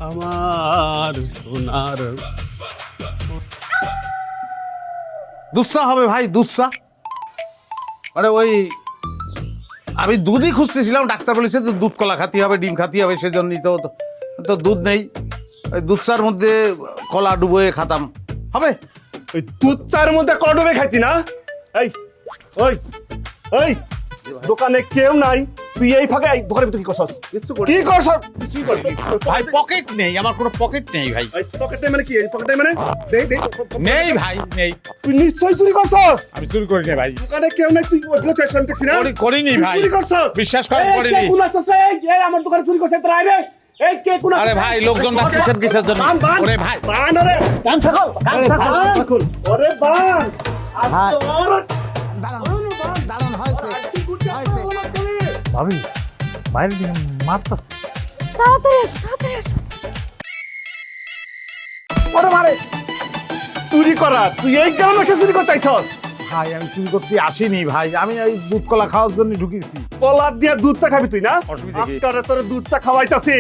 আমার সোনার দুঃসা হবে ভাই, দুঃসা। আরে ওই আমি দুধই খুঁজতেছিলাম, ডাক্তার বলেছে তো দুধ কলা খাতে হবে, ডিম খাতে হবে, সেজন্যই তো দুধ নেই। ওই দুধসার মধ্যে কলা ডুবোয়ে খাতাম, হবে? ওই দুধ চার মধ্যে কলা ডুবে খাইতি না? এই ওই ওই দোকানে কেউ নাই, তুই এই ফাঁকে এই দোকানের ভিতরে কি করছস? কি করছস? কিছুই করিনি ভাই পকেট নেই, আমার কোনো পকেট নেই ভাই। এই পকেটে মানে কি? এই পকেটে মানে দে দে নেই ভাই, নেই। তুই নিশ্চয়ই চুরি করছস। আমি চুরি করি না ভাই, দোকানে কেউ নাই, তুই ওগুলো চাইছ আমি দেখছি না। করিনি তুই ভাই, চুরি করছস। বিশ্বাস করেন করিনি। কে কোন আসছস রে? এই আমার দোকানে চুরি করছিস তোরা আইবে। এই কে কোন? আরে ভাই লোকজন ডাকতেছেন কিসের জন্য? ওরে ভাই বান, আরে কান ছাগল, কান ছাগল। ওরে বান ভাই। ভাবি বাইরে দিকে মারতা তাড়াতাড়ি আসো, তাড়াতাড়ি আসো। ওরে মারে চুরি করা, তুই এই গ্রামে এসে চুরি করতে আইছস? ভাই আমি চুরি করতে আসিনি ভাই, আমি ওই দুধ কলা খাওয়ার জন্য ঢুকেছি। কলা দিয়ে দুধ চা খাবি তুই না? অসুবিধা কি? তোর দুধ চা খাওয়াইতাছি।